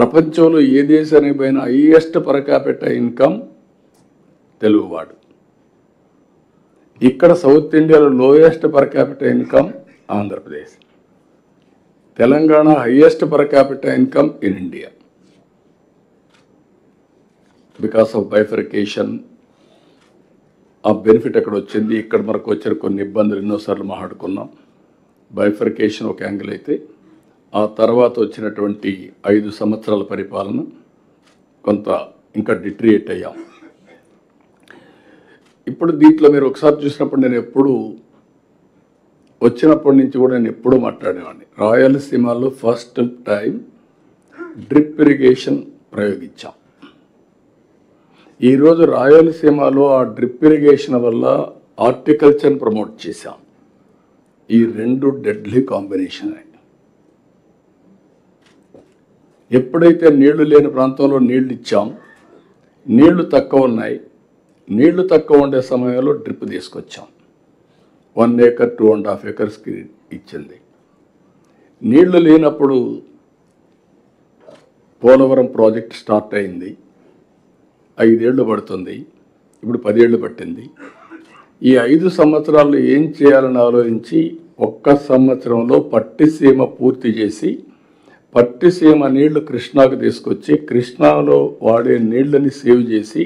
ప్రపంచంలో ఏ దేశానికి పోయినా హైయెస్ట్ పర్ క్యాపిటల్ ఇన్కమ్ తెలుగువాడు. ఇక్కడ సౌత్ ఇండియాలో lowest per capital income Andhra Pradesh. Telangana highest per capital income in India. Because of bifurcation ఆ బెనిఫిట్ అక్కడ వచ్చింది. ఇక్కడ మనకు వచ్చిన కొన్ని ఇబ్బందులు ఎన్నోసార్లు మాట్లాడుకున్నాం. బైఫర్కేషన్ ఒక యాంగిల్ అయితే, ఆ తర్వాత వచ్చినటువంటి 5 సంవత్సరాల పరిపాలన కొంత ఇంకా డిట్రియేట్ అయ్యాం. ఇప్పుడు దీంట్లో మీరు ఒకసారి చూసినప్పుడు నేను ఎప్పుడు వచ్చినప్పటి నుంచి కూడా నేను ఎప్పుడూ మాట్లాడేవాడిని. రాయలసీమలో ఫస్ట్ టైం డ్రిప్ ఇరిగేషన్ ప్రయోగించాం. ఈరోజు రాయలసీమలో ఆ డ్రిప్ ఇరిగేషన్ వల్ల హార్టికల్చర్ని ప్రమోట్ చేశాం. ఈ 2 డెడ్లీ కాంబినేషన్. ఎప్పుడైతే నీళ్లు లేని ప్రాంతంలో నీళ్లు ఇచ్చాం, నీళ్లు తక్కువ ఉన్నాయి, నీళ్లు తక్కువ ఉండే సమయంలో డ్రిప్ తీసుకొచ్చాం. 1 acre 2.5 acresకి ఇచ్చింది. నీళ్లు లేనప్పుడు పోలవరం ప్రాజెక్ట్ స్టార్ట్ అయింది. 5 ఏళ్ళు పడుతుంది, ఇప్పుడు 10 ఏళ్ళు పట్టింది. ఈ 5 సంవత్సరాలు ఏం చేయాలని ఆలోచించి 1 సంవత్సరంలో పట్టిసీమ పూర్తి చేసి, పట్టిసీమ నీళ్లు కృష్ణాకు తీసుకొచ్చి కృష్ణాలో వాడే నీళ్ళని సేవ్ చేసి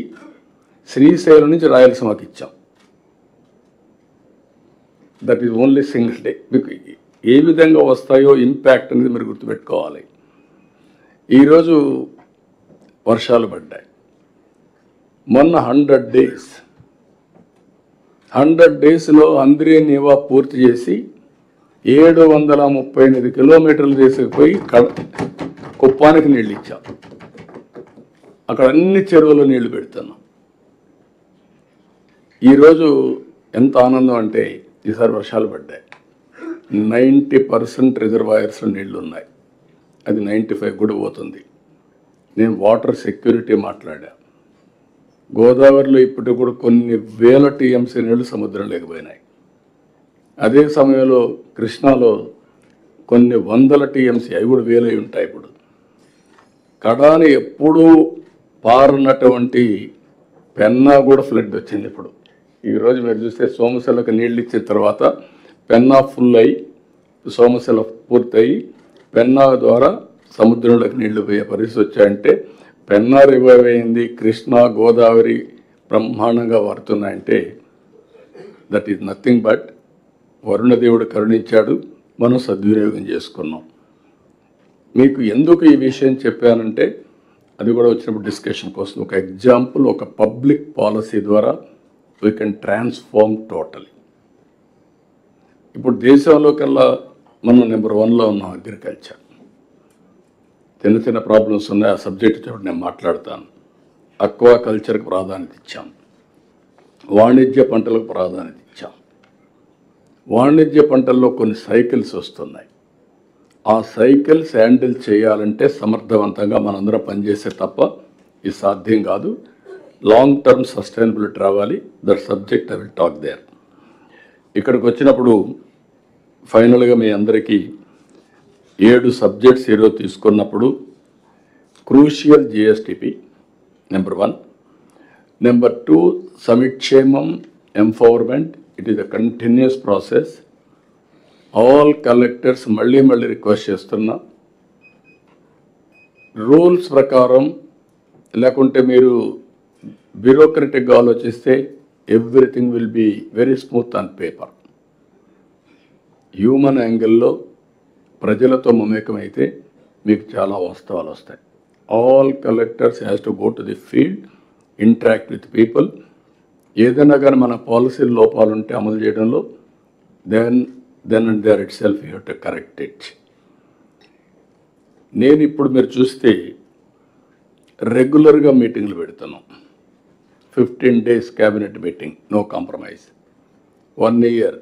శ్రీశైలం నుంచి రాయలసీమకి ఇచ్చాం. That is only single day. మీకు ఏ విధంగా వస్తాయో ఇంపాక్ట్ అనేది మీరు గుర్తుపెట్టుకోవాలి. ఈరోజు వర్షాలు పడ్డాయి. మొన్న 100 డేస్లో అంద్రే నీవా పూర్తి చేసి 738 కిలోమీటర్లు తీసుకుపోయి కుప్పానికి నీళ్ళు ఇచ్చాం. అక్కడ అన్ని చెరువులు నీళ్లు పెడుతున్నాం. ఈరోజు ఎంత ఆనందం అంటే ఈసారి వర్షాలు పడ్డాయి. 90% రిజర్వాయర్స్లో నీళ్లు ఉన్నాయి. అది 95 కూడా పోతుంది. నేను వాటర్ సెక్యూరిటీ మాట్లాడా. గోదావరిలో ఇప్పటికి కూడా కొన్ని వేల టీఎంసీ నీళ్లు సముద్రం లేకపోయినాయి. అదే సమయంలో కృష్ణాలో కొన్ని వందల టీఎంసీ, అవి కూడా వేలై ఉంటాయి. ఇప్పుడు కడాని ఎప్పుడూ పారున్నటువంటి పెన్నా కూడా ఫ్లడ్ వచ్చింది. ఇప్పుడు ఈరోజు మీరు చూస్తే సోమశిలకు నీళ్ళు ఇచ్చిన తర్వాత పెన్నా ఫుల్ అయ్యి సోమశిల పూర్తయి పెన్నా ద్వారా సముద్రంలోకి నీళ్లు పోయే పరిస్థితి వచ్చాయంటే పెన్నా రివైవ్ అయింది. కృష్ణా గోదావరి బ్రహ్మాండంగా వారుతున్నాయంటే దట్ ఈజ్ నథింగ్ బట్ వరుణదేవుడు కరుణించాడు, మనం సద్వినియోగం చేసుకున్నాం. మీకు ఎందుకు ఈ విషయం చెప్పానంటే అది కూడా వచ్చినప్పుడు డిస్కషన్ కోసం. ఒక ఎగ్జాంపుల్, ఒక పబ్లిక్ పాలసీ ద్వారా వీ కెన్ ట్రాన్స్ఫార్మ్ టోటలీ. ఇప్పుడు దేశంలో కల్లా మనం నెంబర్ 1లో ఉన్నాం అగ్రికల్చర్. చిన్న ప్రాబ్లమ్స్ ఉన్నాయి, ఆ సబ్జెక్ట్ చోటు నేను మాట్లాడతాను. అక్వా కల్చర్కి ప్రాధాన్యత ఇచ్చాం, వాణిజ్య పంటలకు ప్రాధాన్యత ఇచ్చాం. వాణిజ్య పంటల్లో కొన్ని సైకిల్స్ వస్తున్నాయి. ఆ సైకిల్స్ హ్యాండిల్ చేయాలంటే సమర్థవంతంగా మనందరం పనిచేసే తప్ప ఇది సాధ్యం కాదు. లాంగ్ టర్మ్ సస్టైనబిలిటీ రావాలి. That subject I will talk there. ఇక్కడికి వచ్చినప్పుడు ఫైనల్గా మీ అందరికీ 7 సబ్జెక్ట్స్ ఈరోజు తీసుకున్నప్పుడు క్రూషియల్ జిఎస్టిపి నెంబర్ 1. నెంబర్ 2 సమిక్షేమం empowerment. It is a continuous process. All collectors మళ్ళీ రిక్వెస్ట్ చేస్తున్నా, రూల్స్ ప్రకారం లేకుంటే మీరు బ్యూరోక్రటిక్గా ఆలోచిస్తే everything will be very smooth on paper. Human యాంగిల్లో ప్రజలతో మమేకమైతే మీకు చాలా వాస్తవాలు వస్తాయి. All collectors has to go to the field, interact with people. ఏదైనా కానీ మన పాలసీ లోపాలు ఉంటే అమలు చేయడంలో then and there itself you have to correct it. నేను ఇప్పుడు మీరు చూస్తే రెగ్యులర్గా మీటింగ్లు పెడుతున్నాం. 15 days cabinet meeting, no compromise. 1 year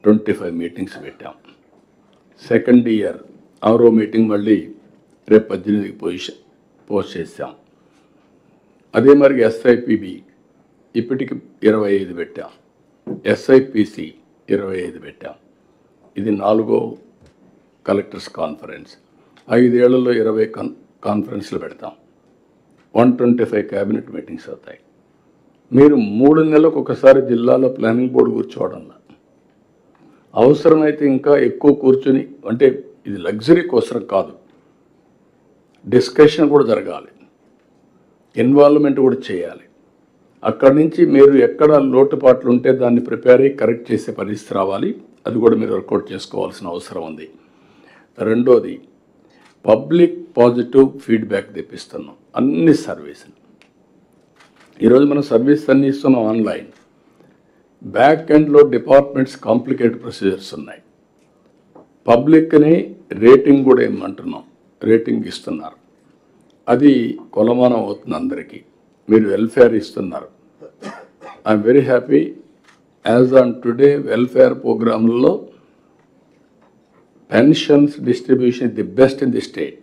25 meetings పెట్టాం. సెకండ్ ఇయర్ 6వ మీటింగ్ మళ్ళీ రేపు 18కి పోస్ట్ చేసాం. అదే మరి ఎస్ఐపిబి ఇప్పటికి 25 పెట్టాం. ఎస్ఐపిసి 25 పెట్టాం. ఇది 4వ కలెక్టర్స్ కాన్ఫరెన్స్. 5 ఏళ్లలో కాన్ఫరెన్స్లు పెడతాం, 125 క్యాబినెట్ మీటింగ్స్ అవుతాయి. మీరు 3 నెలలకు ఒకసారి జిల్లాలో ప్లానింగ్ బోర్డు కూర్చోవడంలో అవసరమైతే ఇంకా ఎక్కువ కూర్చుని, అంటే ఇది లగ్జరీ కోసం కాదు, డిస్కషన్ కూడా జరగాలి, ఇన్వాల్వ్మెంట్ కూడా చేయాలి. అక్కడి నుంచి మీరు ఎక్కడ లోటుపాట్లు ఉంటే దాన్ని ప్రిపేర్ అయ్యి కరెక్ట్ చేసే పరిస్థితి రావాలి. అది కూడా మీరు వర్కౌట్ చేసుకోవాల్సిన అవసరం ఉంది. రెండోది, పబ్లిక్ పాజిటివ్ ఫీడ్బ్యాక్ తెప్పిస్తున్నాం అన్ని సర్వీసులు. ఈరోజు మనం సర్వీస్ అన్ని ఇస్తున్నాం ఆన్లైన్. బ్యాక్ ఎండ్లో డిపార్ట్మెంట్స్ కాంప్లికేటెడ్ ప్రొసీజర్స్ ఉన్నాయి. పబ్లిక్ని రేటింగ్ కూడా ఏమంటున్నాం, రేటింగ్ ఇస్తున్నారు. అది కొలమానం అవుతుంది అందరికీ. మీరు వెల్ఫేర్ ఇస్తున్నారు. I'm very happy. As on today welfare ప్రోగ్రాంలలో pensions distribution the best in the state.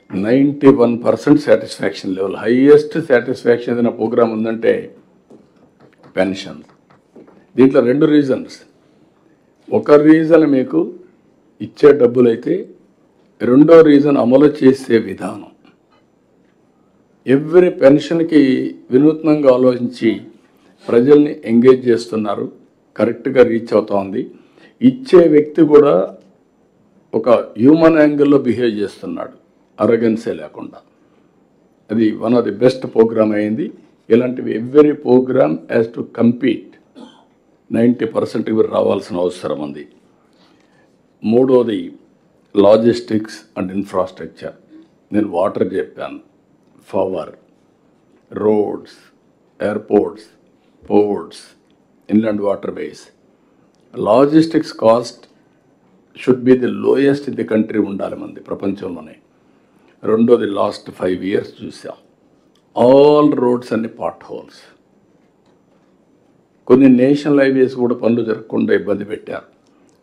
91% satisfaction level, highest satisfaction ఏదైనా ప్రోగ్రామ్ ఉందంటే పెన్షన్. దీంట్లో 2 రీజన్స్. ఒక రీజన్ మీకు ఇచ్చే డబ్బులైతే, రెండో రీజన్ అమలు చేసే విధానం. ఎవ్రీ పెన్షన్కి వినూత్నంగా ఆలోచించి ప్రజల్ని ఎంగేజ్ చేస్తున్నారు, కరెక్ట్గా రీచ్ అవుతా ఉంది. ఇచ్చే వ్యక్తి కూడా ఒక హ్యూమన్ యాంగిల్లో బిహేవ్ చేస్తున్నాడు, అరగెన్సే లేకుండా. అది one of the best program అయింది. ఇలాంటివి every program has to compete. 90% ఇవి రావాల్సిన అవసరం ఉంది. మూడోది లాజిస్టిక్స్ అండ్ ఇన్ఫ్రాస్ట్రక్చర్. నేను వాటర్ చెప్పాను, power, roads, airports, ports, inland water ways. Logistics cost should be the lowest in the country ఉండాలి మంది ప్రపంచంలోనే. రెండోది, లాస్ట్ 5 years చూసాం, ఆల్ రోడ్స్ అన్ని పాట్ హోల్స్. కొన్ని నేషనల్ హైవేస్ కూడా పనులు జరగకుండా ఇబ్బంది పెట్టారు.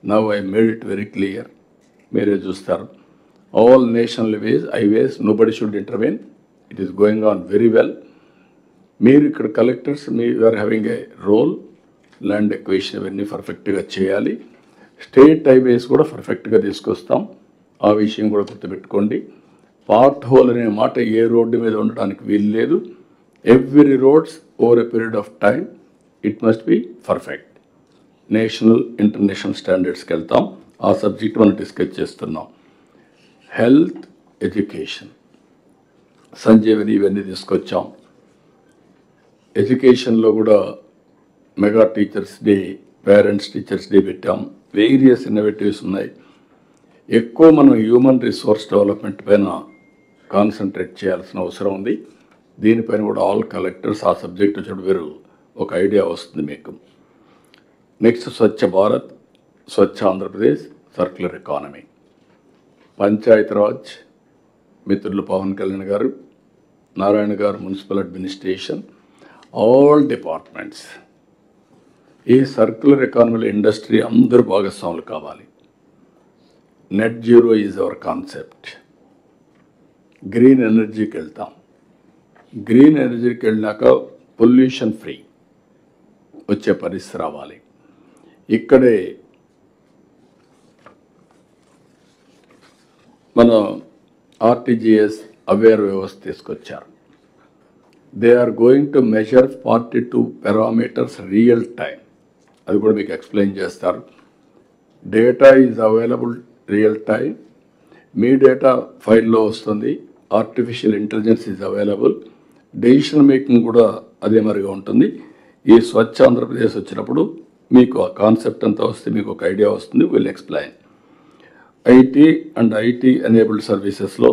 Now I made it very clear, మీరే చూస్తారు. All national highways nobody should intervene. It is going on very well. మీరు ఇక్కడ కలెక్టర్స్, మీరు are having a role. Land acquisition ఇవన్నీ పర్ఫెక్ట్గా చేయాలి. స్టేట్ హైవేస్ కూడా పర్ఫెక్ట్గా తీసుకొస్తాం. ఆ విషయం కూడా గుర్తుపెట్టుకోండి. పార్ట్ హోల్ అనే మాట ఏ రోడ్డు మీద ఉండడానికి వీలు లేదు. Every roads over a period of time it must be perfect. National international స్టాండర్డ్స్కి వెళ్తాం. ఆ సబ్జెక్ట్ మనం డిస్కస్ చేస్తున్నాం. హెల్త్, ఎడ్యుకేషన్, సంజీవని ఇవన్నీ తీసుకొచ్చాం. ఎడ్యుకేషన్లో కూడా mega teachers day, parents teachers day పెట్టాం. వేరియస్ ఇన్నోవేటివ్స్ ఉన్నాయి. ఎక్కువ మనం హ్యూమన్ రిసోర్స్ డెవలప్మెంట్ పైన కాన్సన్ట్రేట్ చేయాల్సిన అవసరం ఉంది. దీనిపైన కూడా ఆల్ కలెక్టర్స్ ఆ సబ్జెక్ట్ వచ్చి మీరు ఒక ఐడియా వస్తుంది మీకు. Next, Swachh Bharat, Swachh Andhra Pradesh, circular economy, Panchayati Raj మిత్రులు పవన్ కళ్యాణ్ గారు, నారాయణ గారు, మున్సిపల్ అడ్మినిస్ట్రేషన్, ఆల్ డిపార్ట్మెంట్స్. ఈ సర్క్యులర్ ఎకానమీలో ఇండస్ట్రీ అందరూ భాగస్వాములు కావాలి. Net zero is our concept. Green ఎనర్జీకి వెళ్తాం. గ్రీన్ ఎనర్జీకి వెళ్ళినాక పొల్యూషన్ ఫ్రీ వచ్చే పరిస్థితి రావాలి. ఇక్కడే మన ఆర్టీజీఎస్ అవేర్ వ్యవస్థ తీసుకొచ్చారు. They are going to measure 42 parameters real time. అది కూడా మీకు ఎక్స్ప్లెయిన్ చేస్తారు. Data is available real time. మీ డేటా ఫైల్లో వస్తుంది. Artificial intelligence is available. Decision making కూడా అదే మరిగా ఉంటుంది. ఈ స్వచ్ఛ ఆంధ్రప్రదేశ్ వచ్చినప్పుడు మీకు ఆ కాన్సెప్ట్ అంతా వస్తే మీకు ఒక ఐడియా వస్తుంది. Will explain. IT and IT enabled సర్వీసెస్లో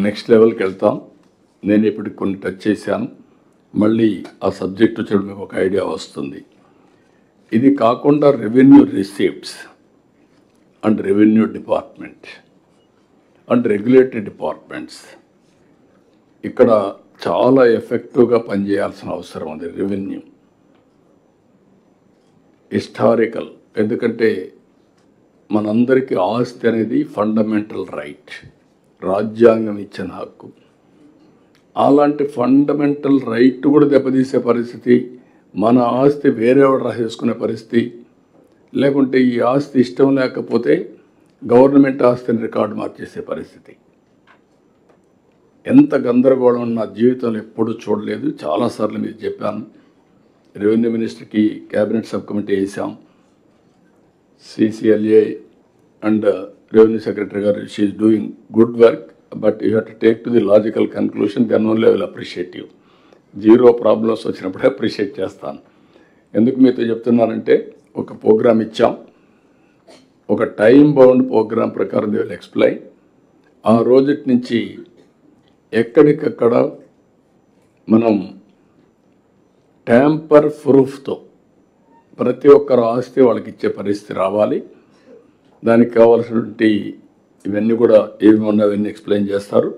నెక్స్ట్ లెవెల్కి వెళ్తాం. నేను ఇప్పటికి కొన్ని టచ్ చేశాను. మళ్ళీ ఆ సబ్జెక్ట్ వచ్చేప్పుడు మీకు ఒక ఐడియా వస్తుంది. ఇది కాకుండా revenue receipts and revenue department and regulatory departments ఇక్కడ చాలా ఎఫెక్టివ్గా పనిచేయాల్సిన అవసరం ఉంది. రెవెన్యూ హిస్టారికల్, ఎందుకంటే మనందరికీ ఆస్తి అనేది ఫండమెంటల్ రైట్, రాజ్యాంగం ఇచ్చిన హక్కు. అలాంటి ఫండమెంటల్ రైట్ కూడా దెబ్బతీసే పరిస్థితి, మన ఆస్తి వేరేవాడు రాసేసుకునే పరిస్థితి, లేకుంటే ఈ ఆస్తి ఇష్టం లేకపోతే గవర్నమెంట్ ఆస్తిని రికార్డు మార్చేసే పరిస్థితి. ఎంత గందరగోళం నా జీవితంలో ఎప్పుడూ చూడలేదు. చాలాసార్లు మీకు చెప్పాను. రెవెన్యూ మినిస్టర్కి క్యాబినెట్ సబ్ కమిటీ వేసాం. CCLA అండ్ రెవెన్యూ సెక్రటరీ గారు she's doing good work, but you have to take to the logical conclusion, then only I will appreciate you. Zero problems వచ్చినప్పుడే అప్రిషియేట్ చేస్తాను. ఎందుకు మీతో చెప్తున్నానంటే, ఒక ప్రోగ్రామ్ ఇచ్చాం, ఒక టైం బౌండ్ ప్రోగ్రామ్ ప్రకారం దే విల్ ఎక్స్ప్లెయిన్. ఆ రోజుటి నుంచి ఎక్కడికక్కడ మనం ట్యాంపర్ ప్రూఫ్తో ప్రతి ఒక్కరు ఆస్తి వాళ్ళకి ఇచ్చే పరిస్థితి రావాలి. దానికి కావాల్సినటువంటి ఇవన్నీ కూడా ఏమి ఉన్నాయో అవన్నీ ఎక్స్ప్లెయిన్ చేస్తారు.